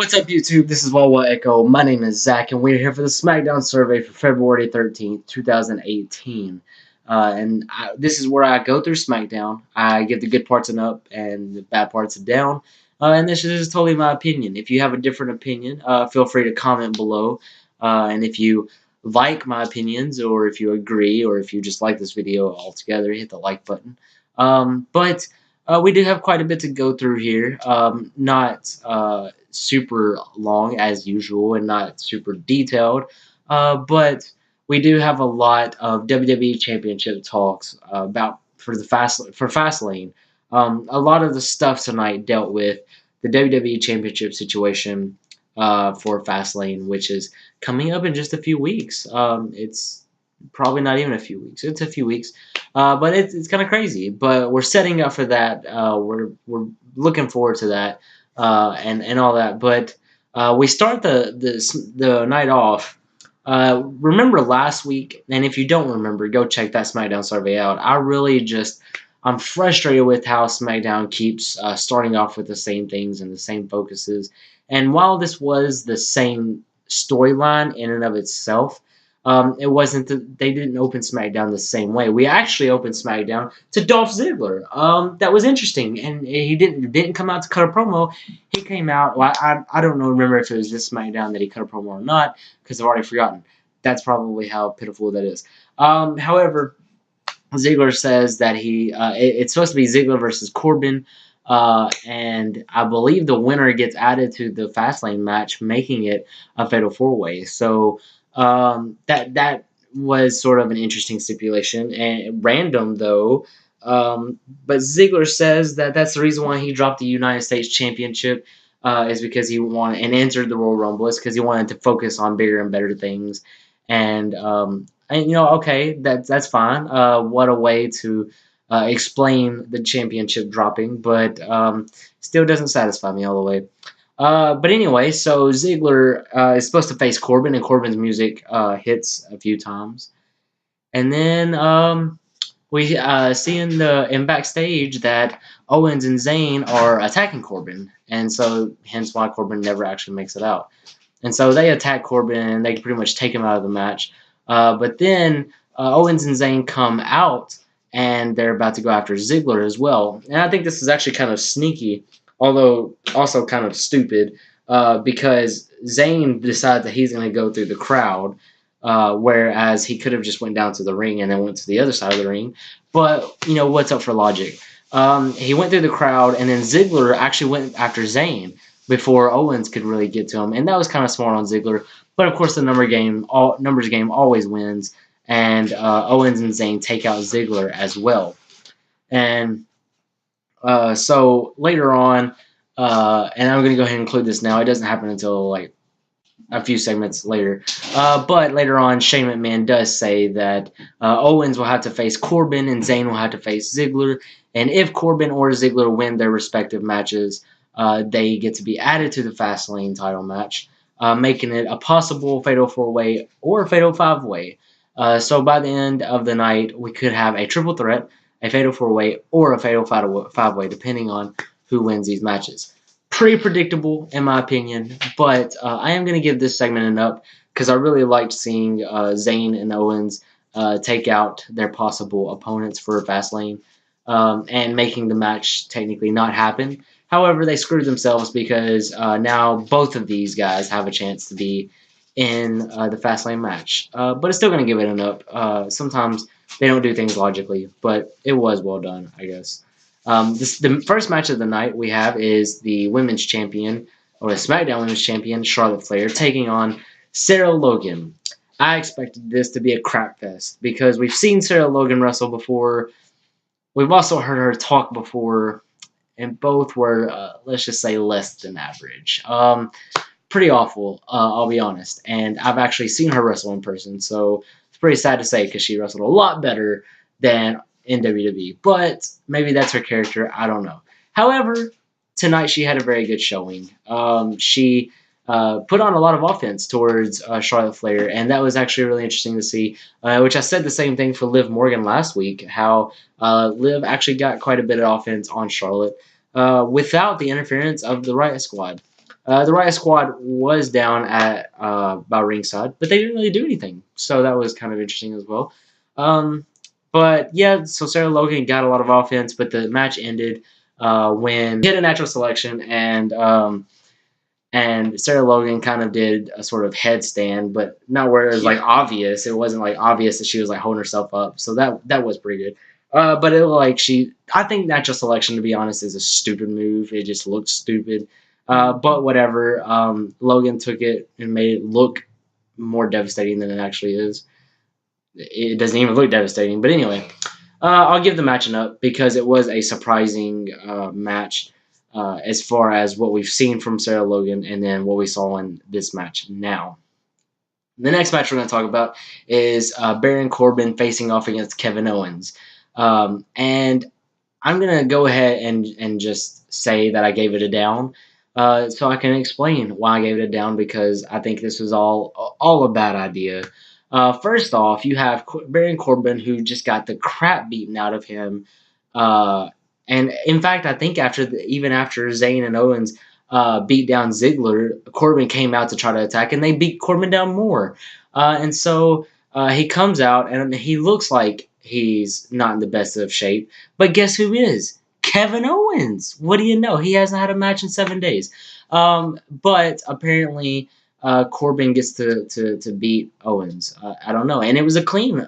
What's up, YouTube? This is Wawa Echo. My name is Zach, and we're here for the Smackdown survey for February 13th, 2018. This is where I go through Smackdown. I give the good parts an up and the bad parts a down. And this is just totally my opinion. If you have a different opinion, feel free to comment below. And if you like my opinions, or if you agree, or if you just like this video altogether, hit the like button. But we do have quite a bit to go through here. Not super long as usual and not super detailed, but we do have a lot of WWE Championship talks about for Fastlane. A lot of the stuff tonight dealt with the WWE Championship situation for Fastlane, which is coming up in just a few weeks. It's probably not even a few weeks. It's a few weeks, but it's kind of crazy. But we're setting up for that. We're looking forward to that and all that. But we start the night off. Remember last week, and if you don't remember, go check that Smackdown survey out. I'm frustrated with how Smackdown keeps starting off with the same things and the same focuses. And while this was the same storyline in and of itself, it wasn't they didn't open SmackDown the same way. We actually opened SmackDown to Dolph Ziggler. That was interesting, and he didn't come out to cut a promo. He came out. Well, I don't know. Remember if it was this SmackDown that he cut a promo or not, because I've already forgotten. That's probably how pitiful that is. However, Ziggler says that it's supposed to be Ziggler versus Corbin. And I believe the winner gets added to the Fastlane match, making it a Fatal 4-Way. So that was sort of an interesting stipulation and random though. But Ziggler says that that's the reason why he dropped the United States Championship is because he wanted and entered the Royal Rumble is because he wanted to focus on bigger and better things. And okay, that's fine. What a way to explain the championship dropping, but still doesn't satisfy me all the way. But anyway, so Ziggler is supposed to face Corbin, and Corbin's music hits a few times, and then we see in backstage that Owens and Zayn are attacking Corbin, and so hence why Corbin never actually makes it out. And so they attack Corbin, and they pretty much take him out of the match. But then Owens and Zayn come out, and they're about to go after Ziggler as well. And I think this is actually kind of sneaky, although also kind of stupid, because Zayn decides that he's going to go through the crowd, whereas he could have just went down to the ring and then went to the other side of the ring. But, what's up for logic? He went through the crowd, and then Ziggler actually went after Zayn before Owens could really get to him, and that was kind of smart on Ziggler. But of course, the numbers game always wins, and Owens and Zayn take out Ziggler as well. And so later on, and I'm going to go ahead and include this now. It doesn't happen until like a few segments later. But later on, Shane McMahon does say that Owens will have to face Corbin and Zayn will have to face Ziggler. And if Corbin or Ziggler win their respective matches, they get to be added to the Fastlane title match, making it a possible Fatal 4-Way or Fatal 5-Way. So by the end of the night, we could have a triple threat, a Fatal 4-Way, or a Fatal 5-Way, depending on who wins these matches. Pretty predictable, in my opinion, but I am going to give this segment an up because I really liked seeing Zayn and Owens take out their possible opponents for Fastlane and making the match technically not happen. However, they screwed themselves because now both of these guys have a chance to be in the Fastlane match. But it's still going to give it an up. Sometimes they don't do things logically, but it was well done, I guess. The first match of the night we have is the Women's Champion, or the SmackDown Women's Champion, Charlotte Flair, taking on Sarah Logan. I expected this to be a crap fest because we've seen Sarah Logan wrestle before. We've also heard her talk before, and both were, let's just say, less than average. Pretty awful, I'll be honest. And I've actually seen her wrestle in person, so it's pretty sad to say because she wrestled a lot better than in WWE. But maybe that's her character, I don't know. However, tonight she had a very good showing. She put on a lot of offense towards Charlotte Flair, and that was actually really interesting to see, which I said the same thing for Liv Morgan last week, how Liv actually got quite a bit of offense on Charlotte without the interference of the Riot Squad. The Riot Squad was down at by ringside, but they didn't really do anything, so that was kind of interesting as well. Um, but yeah, so Sarah Logan got a lot of offense, but the match ended when hit a natural selection, and Sarah Logan kind of did a sort of headstand, but not where it was like obvious. It wasn't like obvious that she was like holding herself up, so that was pretty good. But it like I think natural selection, to be honest, is a stupid move. It just looked stupid. But whatever. Logan took it and made it look more devastating than it actually is. It doesn't even look devastating. But anyway, I'll give the match an up because it was a surprising match as far as what we've seen from Sarah Logan and then what we saw in this match now. The next match we're going to talk about is Baron Corbin facing off against Kevin Owens. And I'm going to go ahead and just say that I gave it a down. So I can explain why I gave it a down because I think this was all a bad idea. First off, you have Baron Corbin who just got the crap beaten out of him. Uh, and in fact, I think even after Zayn and Owens beat down Ziggler, Corbin came out to try to attack, and they beat Corbin down more. And so he comes out, and he looks like he's not in the best of shape. But guess who is? Kevin Owens. What do you know? He hasn't had a match in 7 days. But apparently, Corbin gets to beat Owens. I don't know, and it was a clean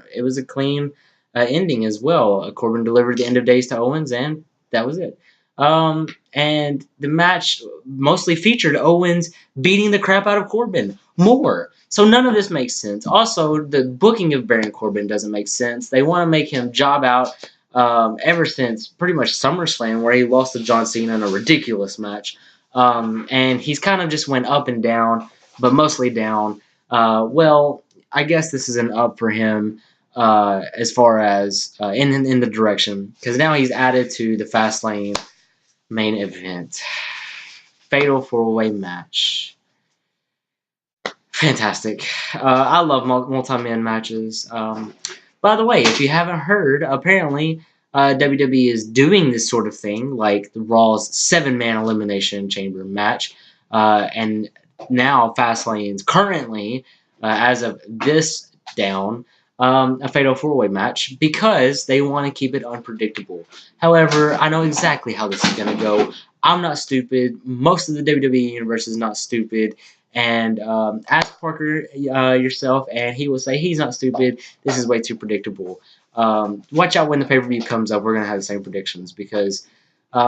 ending as well. Corbin delivered the end of days to Owens, and that was it. And the match mostly featured Owens beating the crap out of Corbin more. So none of this makes sense. Also, the booking of Baron Corbin doesn't make sense. They want to make him job out ever since pretty much SummerSlam, where he lost to John Cena in a ridiculous match. And he's kind of just went up and down, but mostly down. Well, I guess this is an up for him as far as in the direction, because now he's added to the Fastlane main event. Fatal 4-way match. Fantastic. I love multi-man matches. By the way, if you haven't heard, apparently WWE is doing this sort of thing, like the Raw's 7-man elimination chamber match, and now Fastlane's currently, as of this down, a fatal 4-way match because they want to keep it unpredictable. However, I know exactly how this is going to go. I'm not stupid. Most of the WWE universe is not stupid. And ask Parker yourself, and he will say he's not stupid. This is way too predictable. Watch out when the pay-per-view comes up. We're going to have the same predictions because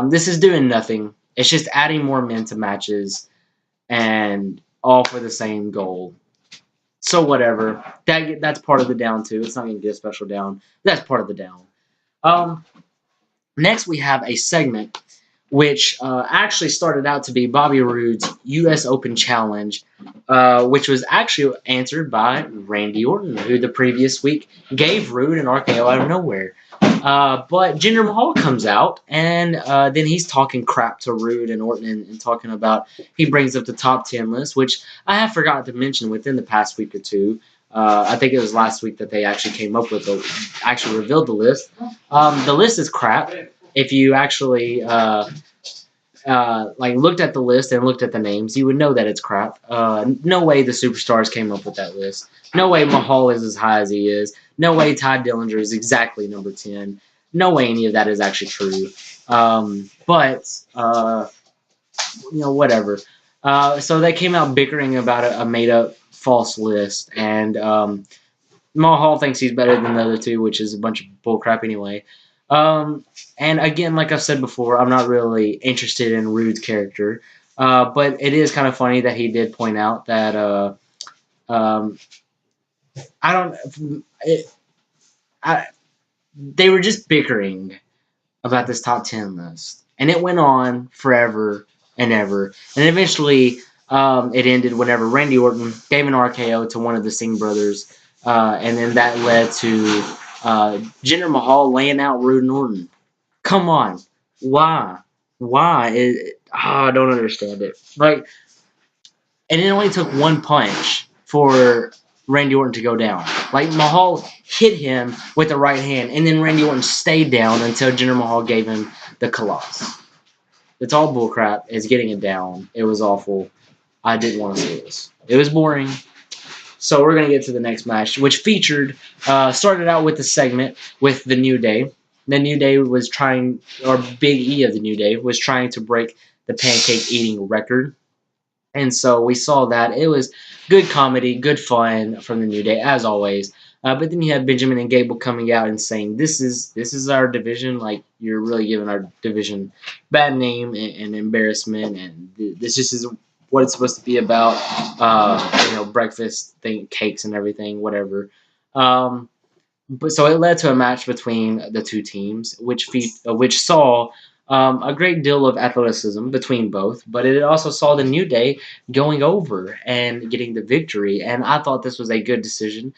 this is doing nothing. It's just adding more men to matches and all for the same goal. So whatever. That's part of the down too. It's not going to get a special down. That's part of the down. Next, we have a segment which actually started out to be Bobby Roode's U.S. Open Challenge, which was actually answered by Randy Orton, who the previous week gave Roode an RKO out of nowhere. But Jinder Mahal comes out, and then he's talking crap to Roode and Orton and talking about, he brings up the top 10 list, which I have forgotten to mention within the past week or two. I think it was last week that they actually came up with actually revealed the list. The list is crap. If you actually like looked at the list and looked at the names, you would know that it's crap. No way the superstars came up with that list. No way Mahal is as high as he is. No way Ty Dillinger is exactly number 10. No way any of that is actually true. But whatever. So they came out bickering about a made-up false list, and Mahal thinks he's better than the other two, which is a bunch of bullcrap anyway. And again, like I've said before, I'm not really interested in Roode's character, but it is kind of funny that he did point out that they were just bickering about this top 10 list, and it went on forever and ever, and eventually it ended whenever Randy Orton gave an RKO to one of the Singh brothers, and then that led to Jinder Mahal laying out Roode and Orton. Come on, why? Why? I don't understand it. Like, and it only took one punch for Randy Orton to go down. Like, Mahal hit him with the right hand, and then Randy Orton stayed down until Jinder Mahal gave him the Colossus. It's all bullcrap. It's getting it down. It was awful. I didn't want to see this. It was boring. So we're gonna get to the next match, which featured started out with the segment with the New Day. The New Day was trying, or Big E of the New Day was trying to break the pancake eating record. And so we saw that. It was good comedy, good fun from the New Day, as always. But then you had Benjamin and Gable coming out and saying, "This is our division. Like you're really giving our division bad name and embarrassment, and this just isn't what it's supposed to be about. Breakfast thing, cakes and everything, whatever." Um, but so it led to a match between the two teams, which saw a great deal of athleticism between both, but it also saw the New Day going over and getting the victory. And I thought this was a good decision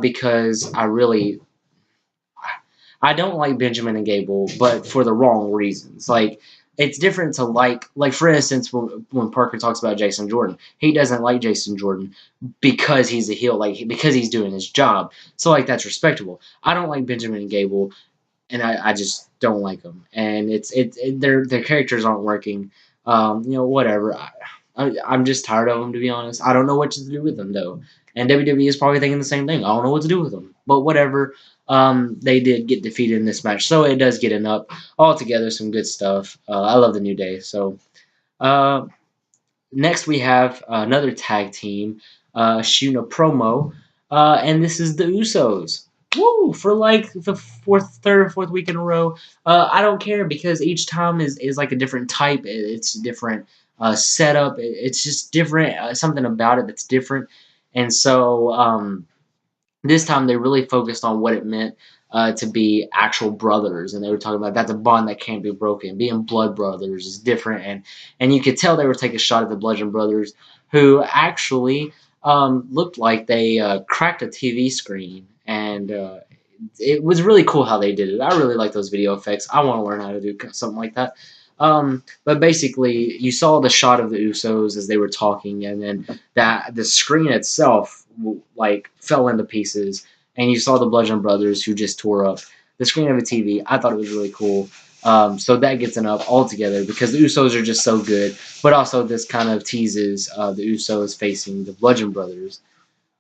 because I don't like Benjamin and Gable, but for the wrong reasons. Like it's different to like for instance when Parker talks about Jason Jordan, he doesn't like Jason Jordan because he's a heel, like because he's doing his job. So like that's respectable. I don't like Benjamin and Gable, and I just don't like them. And their characters aren't working. Whatever. I'm just tired of them, to be honest. I don't know what to do with them though, and WWE is probably thinking the same thing. I don't know what to do with them, but whatever. They did get defeated in this match, so it does get an up. Altogether, some good stuff. I love the New Day. So uh, next we have another tag team shooting a promo, and this is the Usos. Woo! For like the third or fourth week in a row. I don't care because each time is like a different type. It's a different setup. It's just different. Something about it that's different. And so this time they really focused on what it meant to be actual brothers, and they were talking about that's a bond that can't be broken. Being blood brothers is different, and you could tell they were taking a shot at the Bludgeon Brothers, who actually looked like they cracked a TV screen, and it was really cool how they did it. I really like those video effects. I want to learn how to do something like that. But basically, you saw the shot of the Usos as they were talking, and then that the screen itself like fell into pieces, and you saw the Bludgeon Brothers who just tore up the screen of a TV. I thought it was really cool. So that gets an up altogether because the Usos are just so good, but also this kind of teases the Usos facing the Bludgeon Brothers.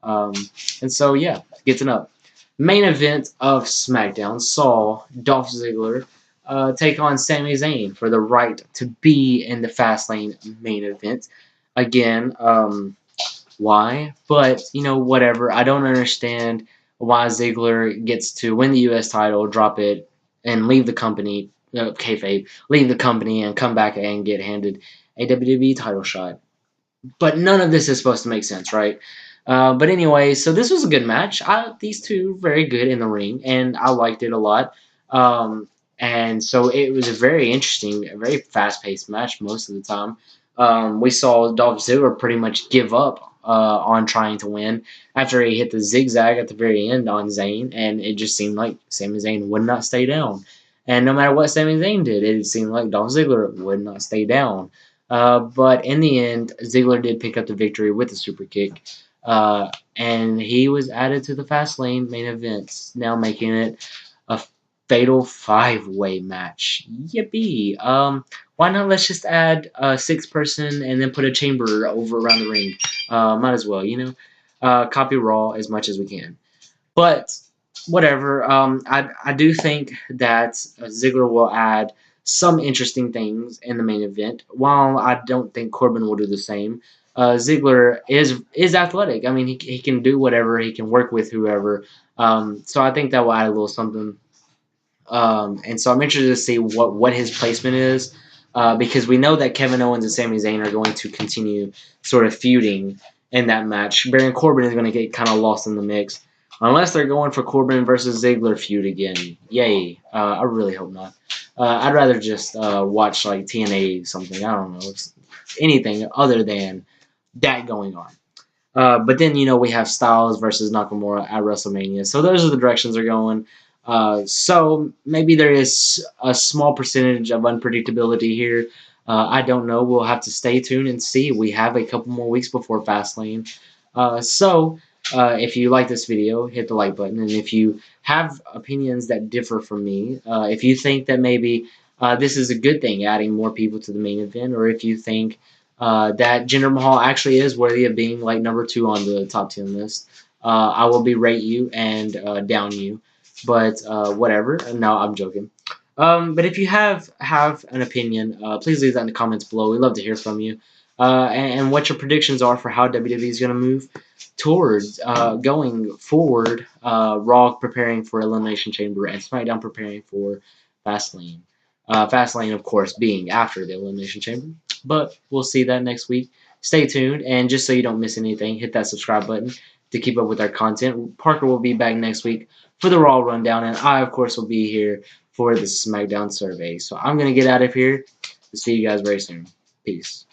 Um, and so, yeah, gets an up. Main event of SmackDown saw Dolph Ziggler take on Sami Zayn for the right to be in the Fastlane main event. Again, why? But, whatever. I don't understand why Ziggler gets to win the U.S. title, drop it, and leave the company, kayfabe, leave the company and come back and get handed a WWE title shot. But none of this is supposed to make sense, right? But anyway, so this was a good match. These two very good in the ring, and I liked it a lot. And so it was a very interesting, a very fast-paced match most of the time. We saw Dolph Ziggler pretty much give up on trying to win after he hit the zigzag at the very end on Zayn, and it just seemed like Sami Zayn would not stay down. And no matter what Sami Zayn did, it seemed like Dolph Ziggler would not stay down. But in the end, Ziggler did pick up the victory with the super kick, and he was added to the Fastlane main events, now making it a fatal five-way match. Yippee! Why not? Let's just add a six-person and then put a chamber over around the ring. Might as well, copy Raw as much as we can. But whatever. I do think that Ziggler will add some interesting things in the main event. While I don't think Corbin will do the same, Ziggler is athletic. I mean, he can do whatever. He can work with whoever. So I think that will add a little something. And so I'm interested to see what his placement is. Because we know that Kevin Owens and Sami Zayn are going to continue sort of feuding in that match. Baron Corbin is going to get kind of lost in the mix. Unless they're going for Corbin versus Ziggler feud again. Yay. I really hope not. I'd rather just watch like TNA something. I don't know. It's anything other than that going on. But then, we have Styles versus Nakamura at WrestleMania. So those are the directions they're going. So maybe there is a small percentage of unpredictability here. I don't know. We'll have to stay tuned and see. We have a couple more weeks before Fastlane. If you like this video, hit the like button. And if you have opinions that differ from me, if you think that maybe this is a good thing, adding more people to the main event, or if you think that Jinder Mahal actually is worthy of being like number 2 on the top 10 list. I will berate you and down you, but whatever. No, I'm joking. But if you have an opinion, please leave that in the comments below. We'd love to hear from you. And what your predictions are for how WWE is going to move towards going forward. Raw preparing for Elimination Chamber and SmackDown preparing for Fastlane. Fastlane, of course, being after the Elimination Chamber. But we'll see that next week. Stay tuned, and just so you don't miss anything, hit that subscribe button to keep up with our content. Parker will be back next week for the Raw Rundown, and I, of course, will be here for the Smackdown Survey. So I'm going to get out of here. See you guys very soon. Peace.